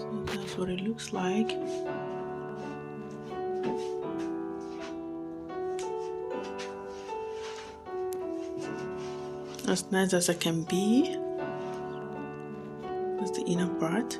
So that's what it looks like. As nice as it can be. That's the inner part.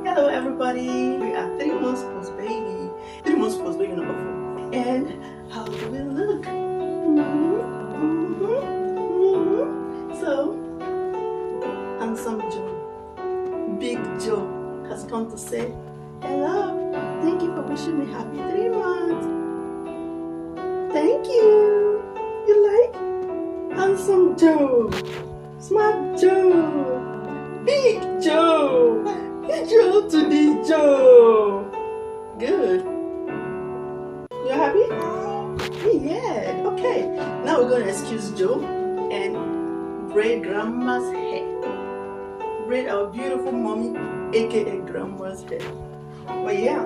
Hello everybody, we are 3 months post baby, 3 months post baby number 4, and how do we look? So, handsome Joe, Big Joe has come to say hello. Thank you for wishing me happy 3 months. Thank you. You like? Handsome Joe, Smart Joe, Big Joe. Joe to the Joe. Good. You happy? Yeah. Okay. Now we're gonna excuse Joe and braid grandma's hair. Braid our beautiful mommy, aka grandma's hair. But yeah,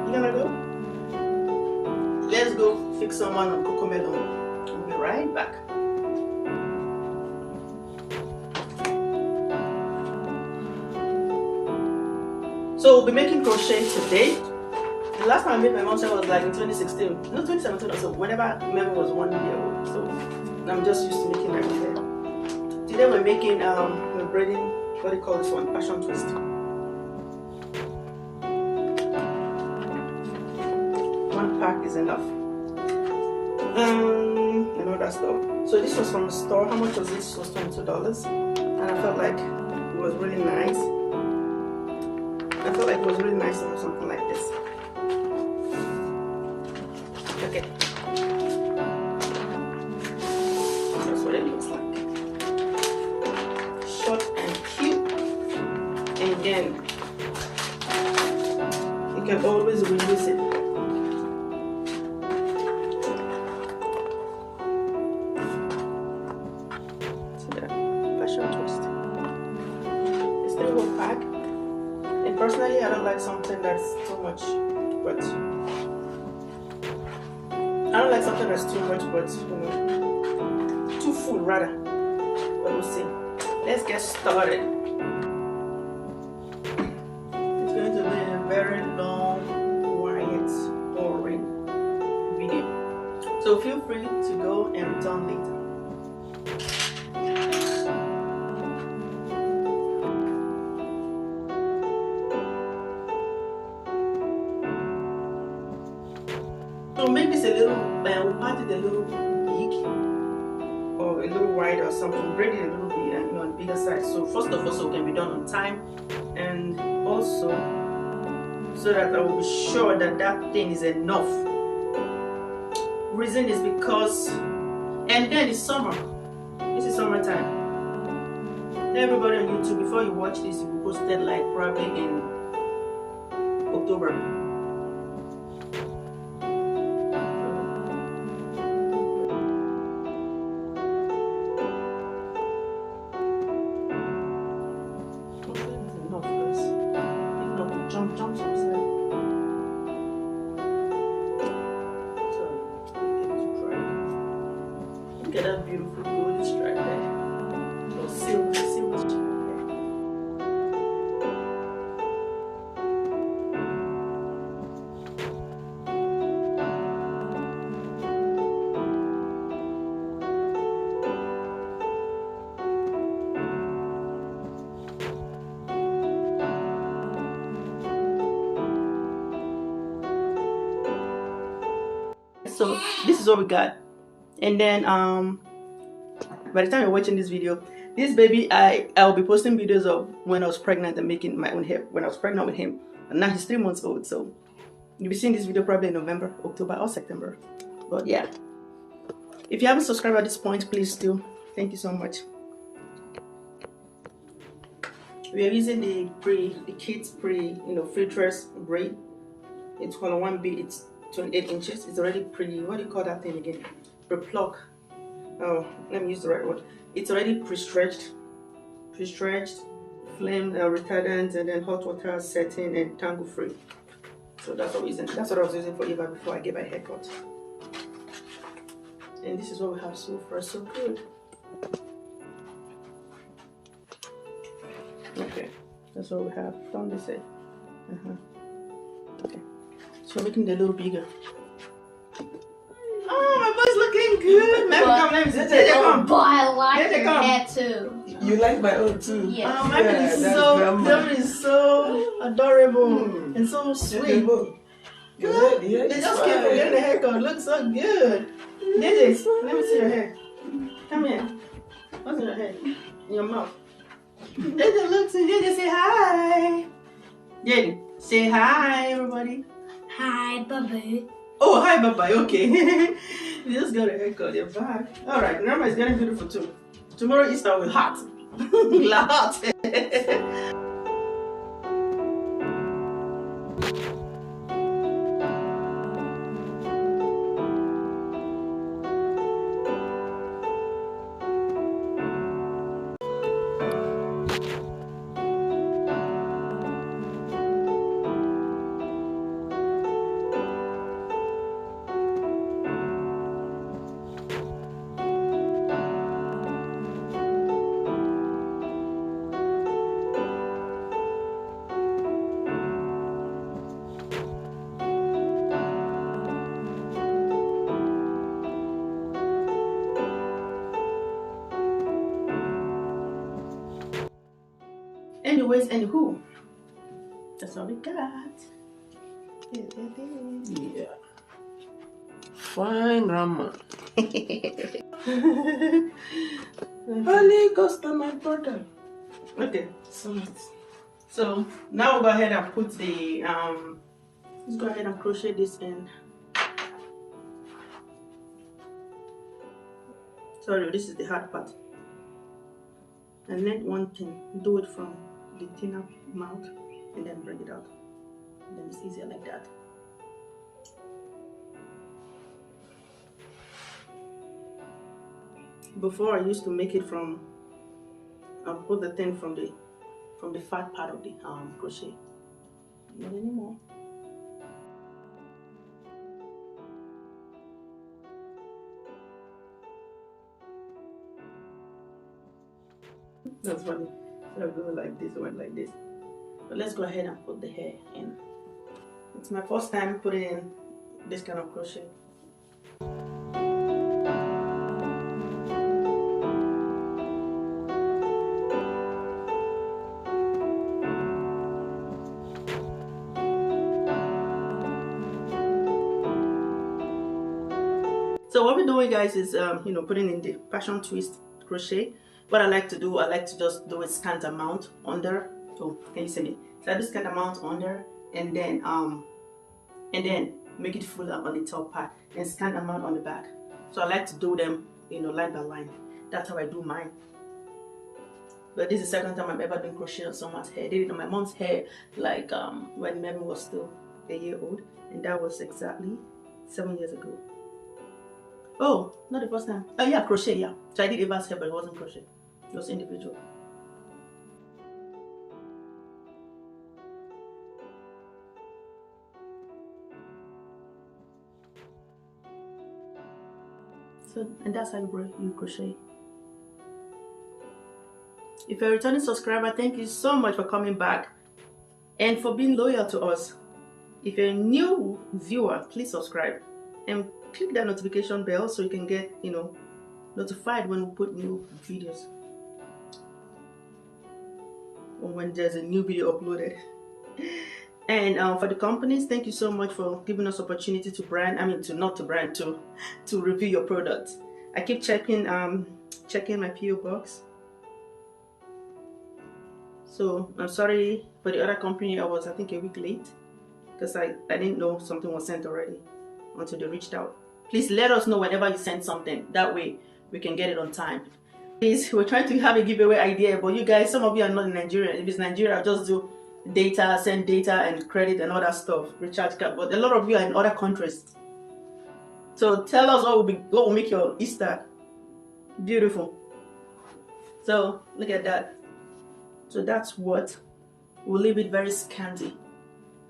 you gonna go? Let's go fix someone on Cocomelon. We'll be right back. So we'll be making crochet today. The last time I made my mom's hair was like in 2016. No, 2017 or so, whenever Mary was 1 year old. So I'm just used to making her hair. Today we're making, we're braiding, what do you call this one? Passion twist. One pack is enough. And all that stuff. So this was from the store. How much was this? It was $22. And I felt like it was really nice. I felt like it was really nice to have something like this. Okay. That's what it looks like. Short and cute. And then you can always reuse it. So that passion twist. It's the whole pack. And personally, I don't like something that's too much, but I don't like something that's too much, but you know, too full rather. But we'll see. Let's get started. It's going to be a very long, quiet, boring video. So feel free to go and return later. So maybe it's a little, we'll part it a little big or a little wide or something, braid it a little bit, you know, on the bigger side. So first of all, so it can be done on time, and also so that I will be sure that that thing is enough. Reason is because, and then it's summer. This is summertime. Everybody on YouTube, before you watch this, it will be posted like probably in October. Jump some side. So look at that beautiful golden stripe there. So silver stripe there. So this is what we got, and then by the time you're watching this video, this baby I'll be posting videos of when I was pregnant and making my own hair when I was pregnant with him, and now he's 3 months old. So you'll be seeing this video probably in November, October, or September. But yeah, if you haven't subscribed at this point, please do. Thank you so much. We are using the kids free, you know, free dress braid. It's color 1B. It's 28 inches. It's already pretty, what do you call that thing again? Pre-pluck. Oh, let me use the right word. It's already pre-stretched, flame retardant, and then hot water setting and tangle free. So that's what I was using for Eva before I gave her a haircut. And this is what we have so far. So good. Okay, that's what we have from this side. Okay, so making it a little bigger. Oh, my boy's looking good. Let me see. But I like your hair too. You like my own too? Yes. Oh, my baby is so adorable and so sweet. Good. They just came from getting a haircut. Looks so good. Digits, let me see your hair. Come here. What's in your hair? In your mouth. Digits, look. Digits, say hi. Digits, say hi, everybody. Hi, baby. Oh, hi, bye-bye. Okay. You just got a haircut. You're back. All right. Remember, it's getting beautiful too. Tomorrow Easter will be hot. Hot. Anyways, anywho, that's all we got. Yeah. Fine, Rama. Holy Ghost, my brother. Okay, so now we'll go ahead and put the let's go ahead and crochet this in. Sorry, this is the hard part. And then one thing, do it from the thinner mouth and then bring it out. And then it's easier like that. Before I used to make it from, I'll put the thing from the fat part of the crochet. Not anymore. That's funny. So I'll go like this, went like this. But let's go ahead and put the hair in. It's my first time putting in this kind of crochet. So what we're doing, guys, is putting in the passion twist crochet. What I like to do, I like to just do a scant amount under. Oh, can you see me? So I do scant amount under, and then make it fuller on the top part, and scant amount on the back. So I like to do them, line by line. That's how I do mine. But this is the second time I've ever done crochet on someone's hair. I did it on my mom's hair, like when Mary was still a year old, and that was exactly 7 years ago. Oh, not the first time. Oh yeah, crochet, yeah. So I did Eva's hair, but it wasn't crochet. It was individual. So, and that's how you crochet. If you're a returning subscriber, thank you so much for coming back and for being loyal to us. If you're a new viewer, please subscribe and click that notification bell so you can get, notified when we put new videos or when there's a new video uploaded. And for the companies, thank you so much for giving us opportunity to brand. To review your products. I keep checking my PO box. So I'm sorry for the other company. I was, I think, a week late because I didn't know something was sent already until they reached out. Please let us know whenever you send something. That way we can get it on time. Please, we're trying to have a giveaway idea, but you guys, some of you are not in Nigeria. If it's Nigeria, I'll just do data, send data and credit and all that stuff, recharge card. But a lot of you are in other countries. So tell us what will make your Easter beautiful. So look at that. So that's what we'll leave it very scanty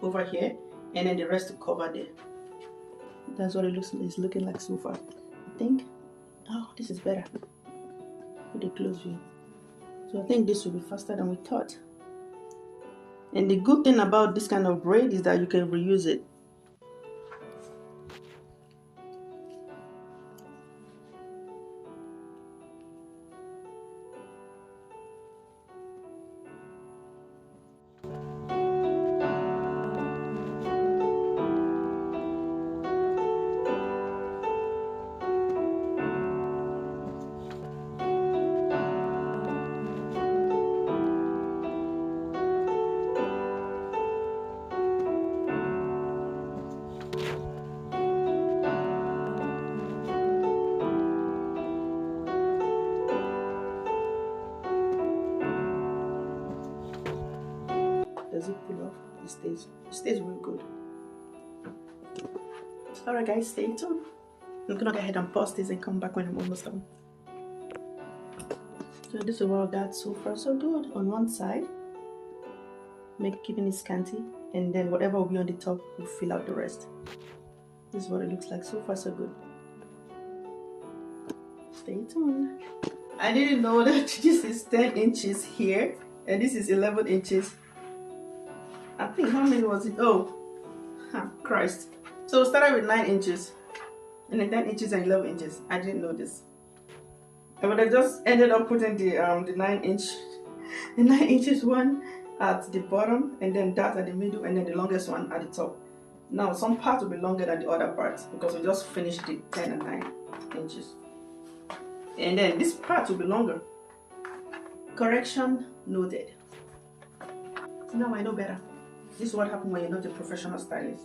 over here, and then the rest to cover there. That's what it's looking like so far. I think, oh, this is better with a close view. So I think this will be faster than we thought. And the good thing about this kind of braid is that you can reuse it. Does it pull off? It stays real good. Alright guys, stay tuned. I'm gonna go ahead and pause this and come back when I'm almost done. So this is what I got so far. So good on one side, keeping it scanty, and then whatever will be on the top will fill out the rest. This is what it looks like. So far so good. Stay tuned. I didn't know that this is 10 inches here and this is 11 inches. I think, how many was it? Oh, Christ. So we started with 9 inches and then 10 inches and 11 inches. I didn't know this. But I just ended up putting the 9 inches one at the bottom, and then that at the middle, and then the longest one at the top. Now some parts will be longer than the other parts because we just finished the 10 and 9 inches. And then this part will be longer. Correction noted. So now I know better. This is what happens when you're not a professional stylist.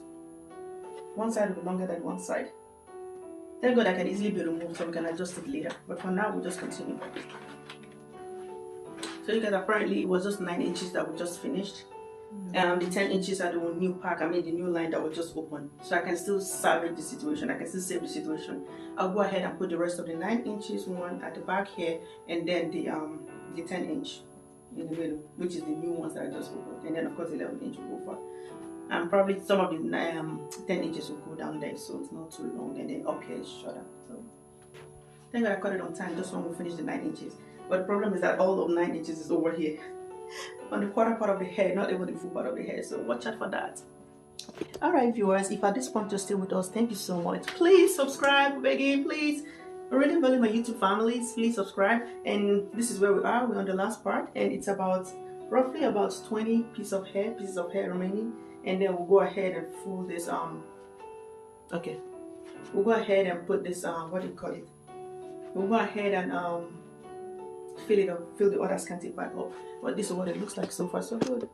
One side will be longer than one side. Thank God I can easily be removed so we can adjust it later. But for now, we'll just continue. So you guys, apparently it was just 9 inches that we just finished. The 10 inches are the new pack, the new line that we just opened. So I can still salvage the situation, I can still save the situation. I'll go ahead and put the rest of the 9 inches one at the back here, and then the 10 inch in the middle, which is the new ones that I just opened. And then of course 11 inch will go for. And probably some of the 10 inches will go down there, so it's not too long, and then up here is shorter. So thank God I cut it on time just when we finish the 9 inches. But the problem is that all of 9 inches is over here on the quarter part of the hair, not even the full part of the hair, so watch out for that. Alright viewers, if at this point you're still with us, thank you so much. Please subscribe, begging, please. I really value my YouTube families. Please subscribe. And this is where we are. We're on the last part, and it's about roughly about 20 pieces of hair remaining. And then we'll go ahead and full this okay, we'll go ahead and put this what do you call it, we'll go ahead and fill it up, fill the other scanty part up. But this is what it looks like so far so good.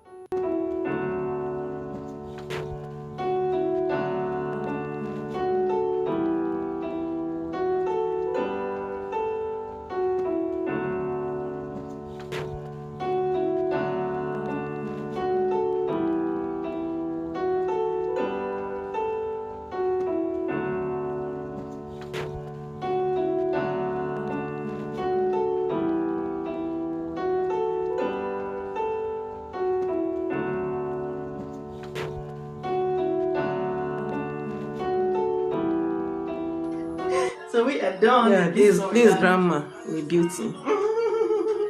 So we are done. Yeah, this grandma with beauty.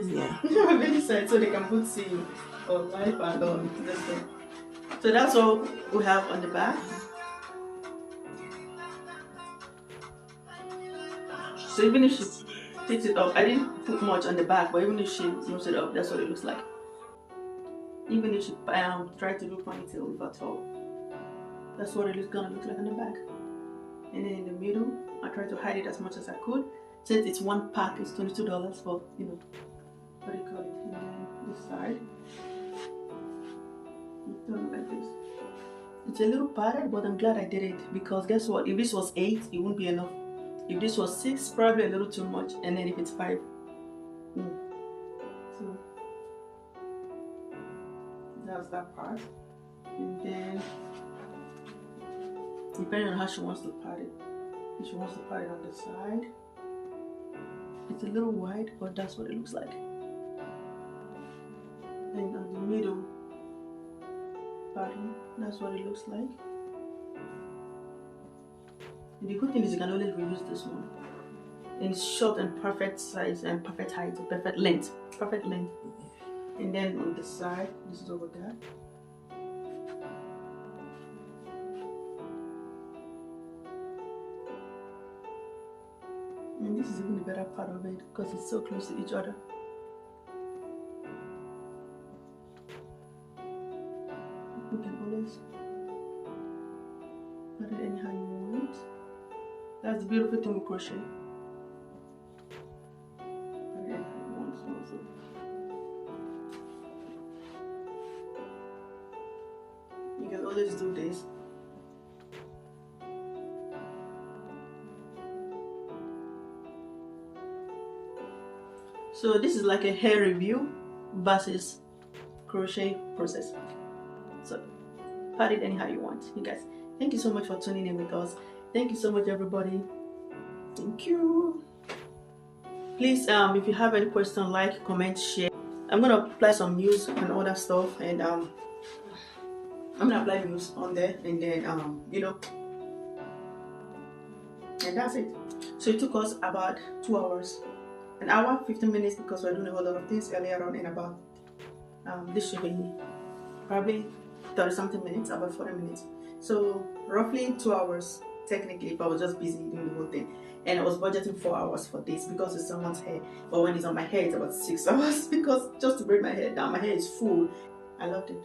Yeah. I'm very sad, so they can put C on life and on this thing. So that's all we have on the back. So even if she takes it up, I didn't put much on the back, but even if she moves it up, that's what it looks like. Even if she try to do ponytail, if at all, that's what it is gonna look like on the back. And then in the middle, I tried to hide it as much as I could. Since it's one pack, it's $22 for, you know, what do you call it? And then this side, don't look like this. It's a little padded, but I'm glad I did it, because guess what? If this was 8, it wouldn't be enough. If this was 6, probably a little too much. And then if it's 5, so that's that part. And then depending on how she wants to part it, if she wants to part it on the side, it's a little wide, but that's what it looks like. And on the middle pattern, that's what it looks like. And the good thing is you can always reuse this one. And it's short and perfect size and perfect height, perfect length. And then on the side, this is over there. And this is even the better part of it because it's so close to each other. You can always put it anyhow you want. That's the beautiful thing with crochet. Put it anyhow you want also. You can always do this. So this is like a hair review versus crochet process. So part it anyhow you want. You guys, thank you so much for tuning in with us. Thank you so much, everybody. Thank you. Please, if you have any question, like, comment, share. I'm gonna apply some mousse and all that stuff, and I'm gonna apply mousse on there, and then you know, and that's it. So it took us about 2 hours. An hour, 15 minutes, because we're doing a whole lot of things earlier on, and about this should be probably 30 something minutes, about 40 minutes. So roughly 2 hours technically, if I was just busy doing the whole thing. And I was budgeting 4 hours for this because it's someone's hair, but when it's on my hair it's about 6 hours because just to braid my hair down, my hair is full. I loved it.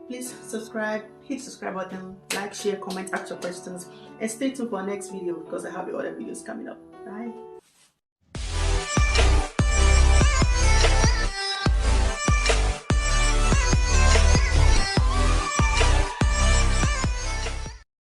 Please subscribe, hit subscribe button, like, share, comment, ask your questions, and stay tuned for our next video because I have the other videos coming up. Bye.